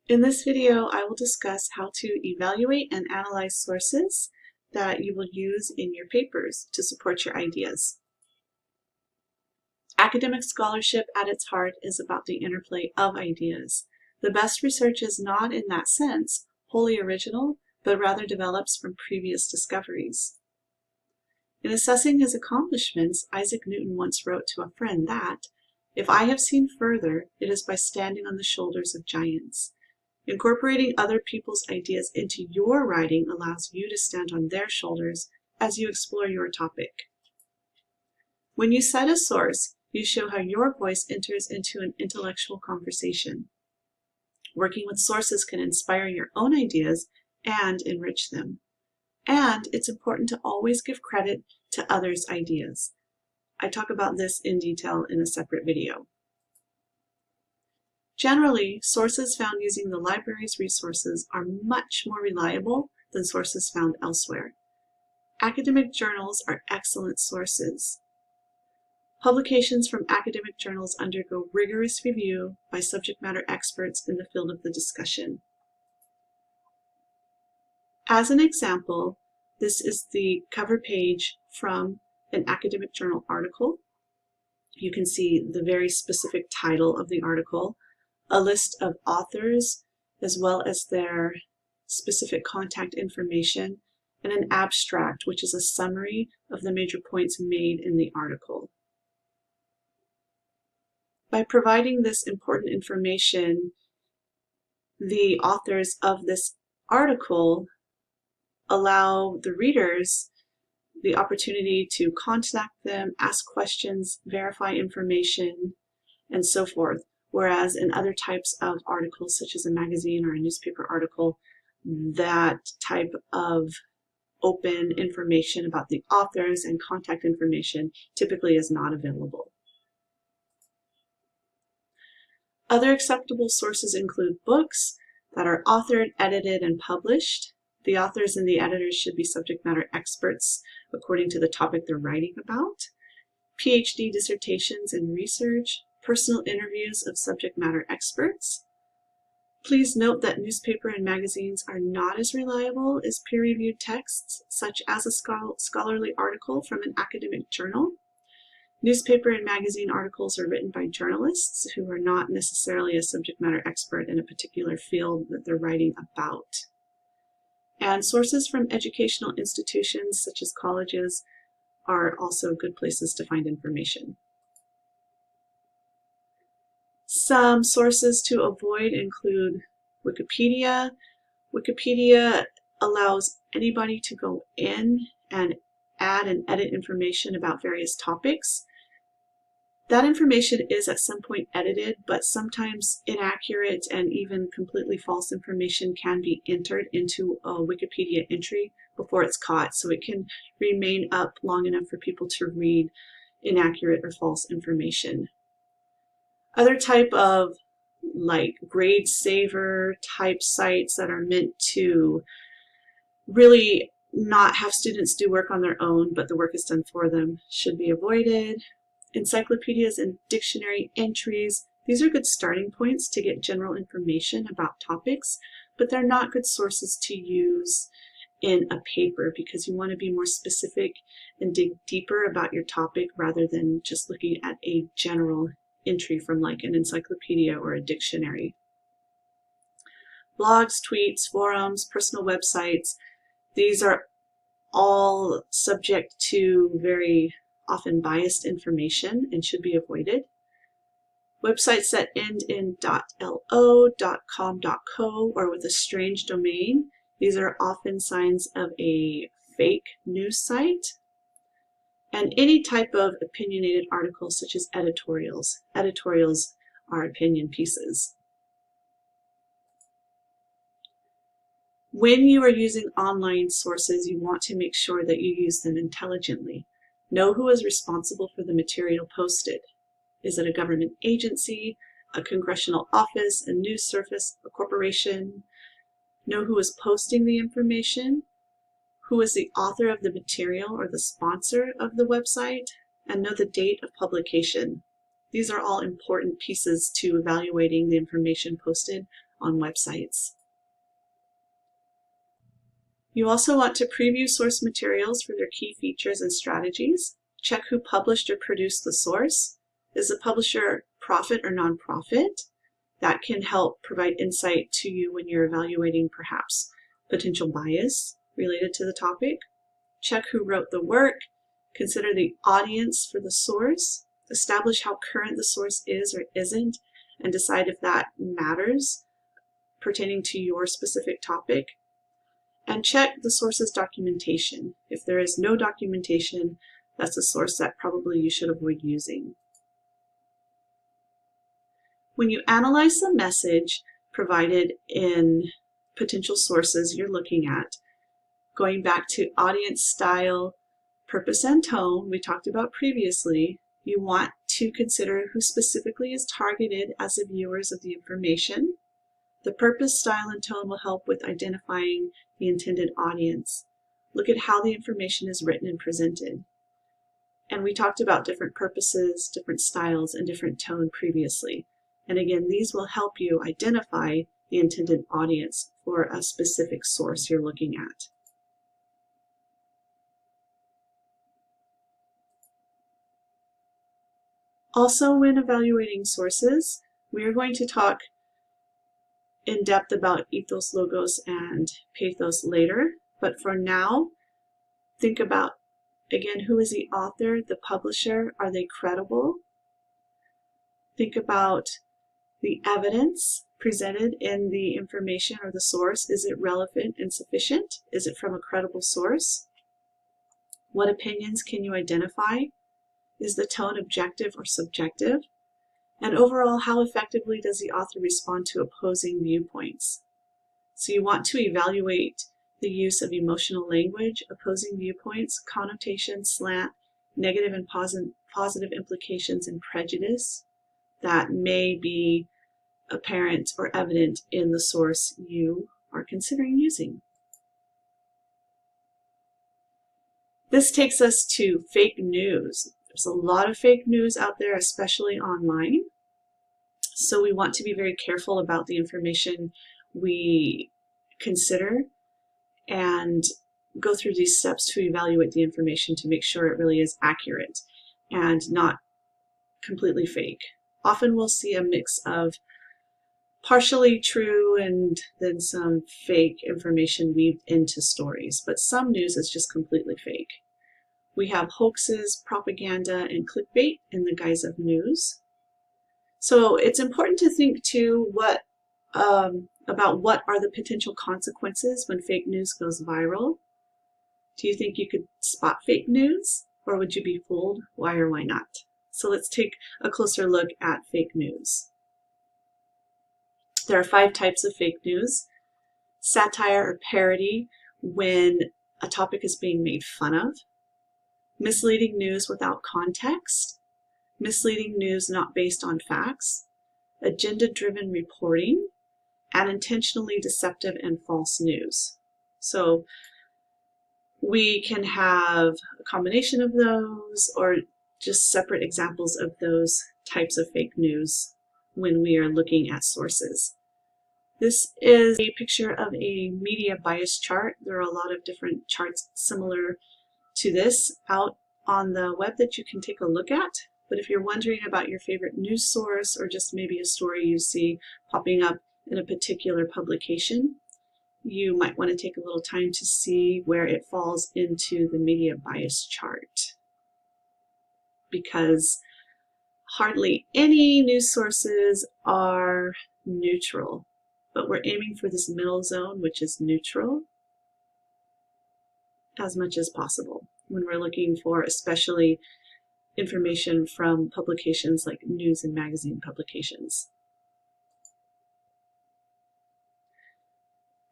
In this video, I will discuss how to evaluate and analyze sources that you will use in your papers to support your ideas. Academic scholarship at its heart is about the interplay of ideas. The best research is not, in that sense, wholly original, but rather develops from previous discoveries. In assessing his accomplishments, Isaac Newton once wrote to a friend that, "If I have seen further, it is by standing on the shoulders of giants." Incorporating other people's ideas into your writing allows you to stand on their shoulders as you explore your topic. When you cite a source, you show how your voice enters into an intellectual conversation. Working with sources can inspire your own ideas and enrich them. And it's important to always give credit to others' ideas. I talk about this in detail in a separate video. Generally, sources found using the library's resources are much more reliable than sources found elsewhere. Academic journals are excellent sources. Publications from academic journals undergo rigorous review by subject matter experts in the field of the discussion. As an example, this is the cover page from an academic journal article. You can see the very specific title of the article, a list of authors, as well as their specific contact information, and an abstract, which is a summary of the major points made in the article. By providing this important information, the authors of this article allow the readers the opportunity to contact them, ask questions, verify information, and so forth. Whereas in other types of articles, such as a magazine or a newspaper article, that type of open information about the authors and contact information typically is not available. Other acceptable sources include books that are authored, edited, and published. The authors and the editors should be subject matter experts according to the topic they're writing about. PhD dissertations and research, personal interviews of subject matter experts. Please note that newspaper and magazines are not as reliable as peer-reviewed texts, such as a scholarly article from an academic journal. Newspaper and magazine articles are written by journalists who are not necessarily a subject matter expert in a particular field that they're writing about. And sources from educational institutions, such as colleges, are also good places to find information. Some sources to avoid include Wikipedia. Wikipedia allows anybody to go in and add and edit information about various topics. That information is at some point edited, but sometimes inaccurate and even completely false information can be entered into a Wikipedia entry before it's caught, so it can remain up long enough for people to read inaccurate or false information. Other type of GradeSaver type sites that are meant to really not have students do work on their own, but the work is done for them, should be avoided. Encyclopedias and dictionary entries, these are good starting points to get general information about topics, but they're not good sources to use in a paper because you want to be more specific and dig deeper about your topic rather than just looking at a general entry from like an encyclopedia or a dictionary. Blogs, tweets, forums, personal websites, these are all subject to very often biased information and should be avoided. Websites that end in .lo, .com, .co, or with a strange domain, these are often signs of a fake news site. And any type of opinionated articles such as editorials. Editorials are opinion pieces. When you are using online sources, you want to make sure that you use them intelligently. Know who is responsible for the material posted. Is it a government agency, a congressional office, a news service, a corporation? Know who is posting the information, who is the author of the material or the sponsor of the website, and know the date of publication. These are all important pieces to evaluating the information posted on websites. You also want to preview source materials for their key features and strategies. Check who published or produced the source. Is the publisher profit or nonprofit? That can help provide insight to you when you're evaluating perhaps potential bias related to the topic. Check who wrote the work. Consider the audience for the source. Establish how current the source is or isn't, and decide if that matters pertaining to your specific topic. And check the source's documentation. If there is no documentation, that's a source that probably you should avoid using. When you analyze the message provided in potential sources you're looking at, going back to audience style, purpose, and tone we talked about previously, you want to consider who specifically is targeted as the viewers of the information. The purpose, style, and tone will help with identifying the intended audience. Look at how the information is written and presented. And we talked about different purposes, different styles, and different tone previously. And again, these will help you identify the intended audience for a specific source you're looking at. Also, when evaluating sources, we are going to talk in depth about ethos, logos, and pathos later. But for now, think about, again, who is the author, the publisher? Are they credible? Think about the evidence presented in the information or the source. Is it relevant and sufficient? Is it from a credible source? What opinions can you identify? Is the tone objective or subjective? And overall, how effectively does the author respond to opposing viewpoints? So you want to evaluate the use of emotional language, opposing viewpoints, connotation, slant, negative and positive implications, and prejudice that may be apparent or evident in the source you are considering using. This takes us to fake news. There's a lot of fake news out there, especially online. So we want to be very careful about the information we consider and go through these steps to evaluate the information to make sure it really is accurate and not completely fake. Often we'll see a mix of partially true and then some fake information weaved into stories, but some news is just completely fake. We have hoaxes, propaganda, and clickbait in the guise of news. So it's important to think too about what are the potential consequences when fake news goes viral. Do you think you could spot fake news, or would you be fooled? Why or why not? So let's take a closer look at fake news. There are 5 types of fake news. Satire or parody, when a topic is being made fun of. Misleading news without context. Misleading news not based on facts. Agenda-driven reporting. And intentionally deceptive and false news. So we can have a combination of those or just separate examples of those types of fake news when we are looking at sources. This is a picture of a media bias chart. There are a lot of different charts similar to this out on the web that you can take a look at. But if you're wondering about your favorite news source or just maybe a story you see popping up in a particular publication, you might want to take a little time to see where it falls into the media bias chart, because hardly any news sources are neutral, but we're aiming for this middle zone, which is neutral, as much as possible when we're looking for especially information from publications like news and magazine publications.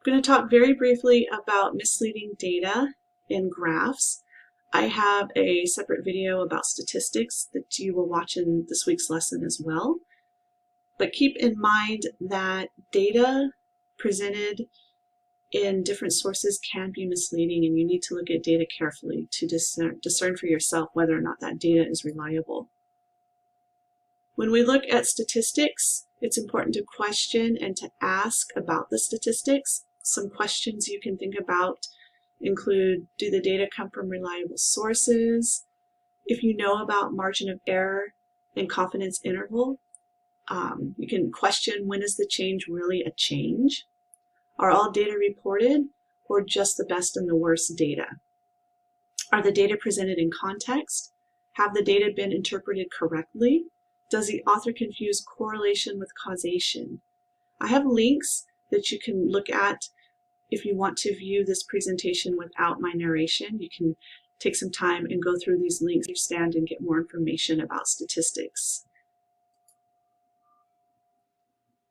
I'm going to talk very briefly about misleading data in graphs. I have a separate video about statistics that you will watch in this week's lesson as well. But keep in mind that data presented in different sources can be misleading, and you need to look at data carefully to discern for yourself whether or not that data is reliable. When we look at statistics, It's important to question and to ask about the statistics. Some questions you can think about include, do the data come from reliable sources? If you know about margin of error and confidence interval, you can question, when is the change really a change? Are all data reported, or just the best and the worst data? Are the data presented in context? Have the data been interpreted correctly? Does the author confuse correlation with causation? I have links that you can look at if you want to view this presentation without my narration. You can take some time and go through these links, understand and get more information about statistics.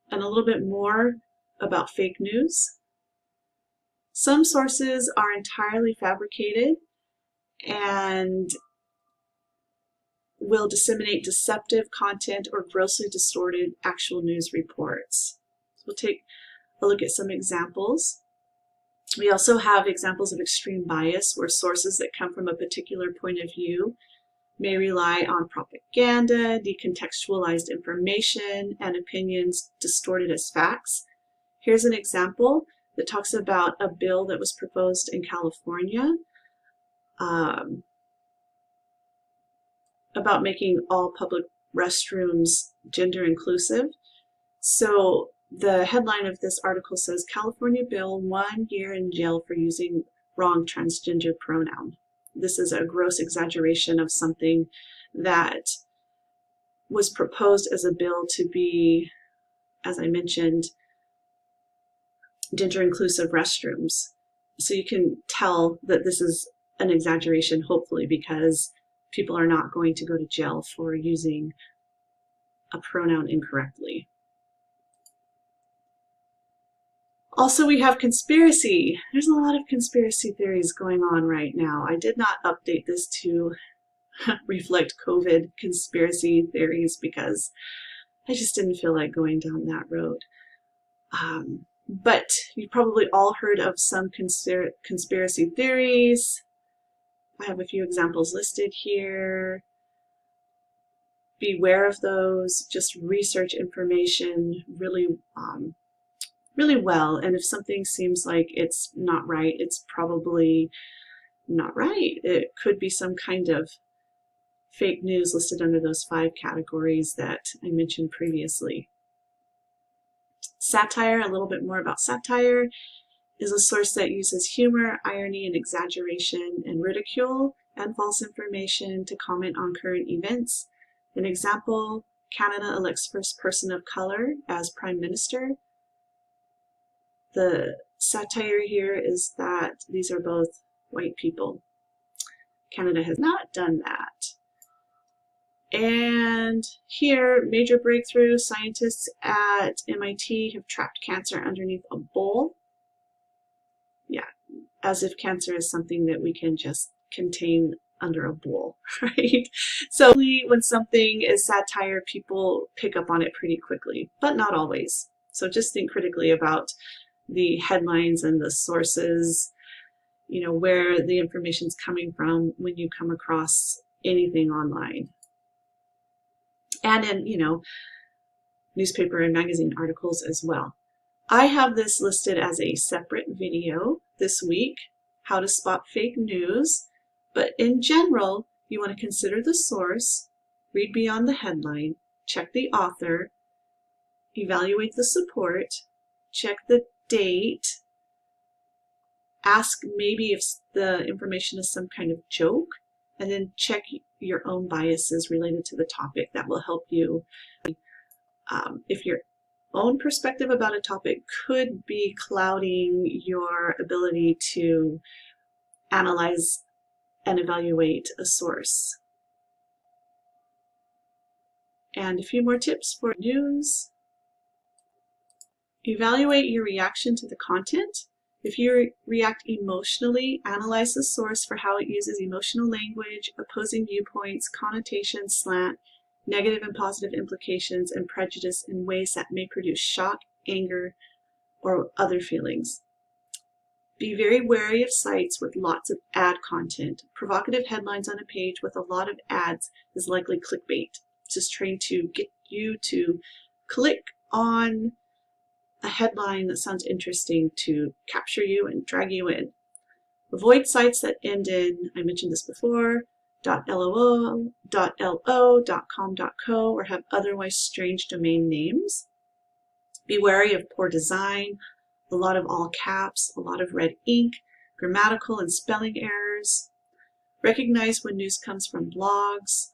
And a little bit more about fake news. Some sources are entirely fabricated and will disseminate deceptive content or grossly distorted actual news reports. So we'll take a look at some examples. We also have examples of extreme bias, where sources that come from a particular point of view may rely on propaganda, decontextualized information, and opinions distorted as facts. Here's an example that talks about a bill that was proposed in California about making all public restrooms gender inclusive. So the headline of this article says, California bill, 1 year in jail for using wrong transgender pronoun. This is a gross exaggeration of something that was proposed as a bill to be, as I mentioned, gender inclusive restrooms. So you can tell that this is an exaggeration, hopefully, because people are not going to go to jail for using a pronoun incorrectly. Also, we have conspiracy. There's a lot of conspiracy theories going on right now. I did not update this to reflect COVID conspiracy theories because I just didn't feel like going down that road. But you've probably all heard of some conspiracy theories. I have a few examples listed here. Beware of those. Just research information really well. And if something seems like it's not right, it's probably not right. It could be some kind of fake news listed under those 5 categories that I mentioned previously. Satire, a little bit more about satire, is a source that uses humor, irony, and exaggeration, and ridicule and false information to comment on current events. An example, Canada elects first person of color as Prime Minister. The satire here is that these are both white people. Canada has not done that. And here, major breakthrough, scientists at MIT have trapped cancer underneath a bowl. Yeah, as if cancer is something that we can just contain under a bowl, right? So when something is satire, people pick up on it pretty quickly, but not always. So just think critically about the headlines and the sources, you know, where the information's coming from when you come across anything online. And in, you know, newspaper and magazine articles as well. I have this listed as a separate video this week, how to spot fake news. But in general, you want to consider the source, read beyond the headline, check the author, evaluate the support, check the date, ask maybe if the information is some kind of joke, and then check your own biases related to the topic. That will help you. If your own perspective about a topic could be clouding your ability to analyze and evaluate a source. And a few more tips for news. Evaluate your reaction to the content. If you react emotionally, analyze the source for how it uses emotional language, opposing viewpoints, connotations, slant, negative and positive implications, and prejudice in ways that may produce shock, anger, or other feelings. Be very wary of sites with lots of ad content. Provocative headlines on a page with a lot of ads is likely clickbait, just trying to get you to click on a headline that sounds interesting to capture you and drag you in. Avoid sites that end in, I mentioned this before, .lo, .com, .co, or have otherwise strange domain names. Be wary of poor design, a lot of all caps, a lot of red ink, grammatical and spelling errors. Recognize when news comes from blogs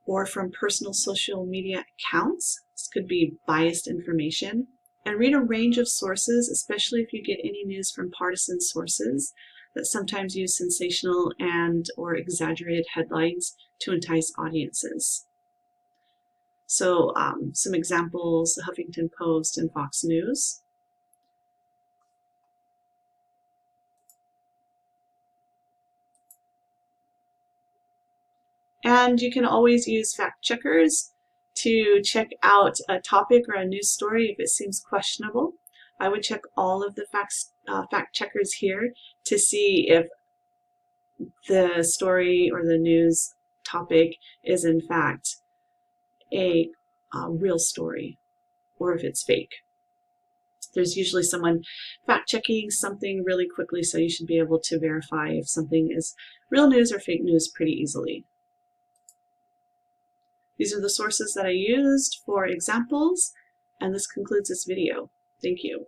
or from personal social media accounts. This could be biased information. And read a range of sources, especially if you get any news from partisan sources that sometimes use sensational and or exaggerated headlines to entice audiences. So some examples, the Huffington Post and Fox News. And you can always use fact checkers to check out a topic or a news story if it seems questionable. I would check all of the fact checkers here to see if the story or the news topic is in fact a real story or if it's fake. There's usually someone fact-checking something really quickly, so you should be able to verify if something is real news or fake news pretty easily. These are the sources that I used for examples, and this concludes this video. Thank you.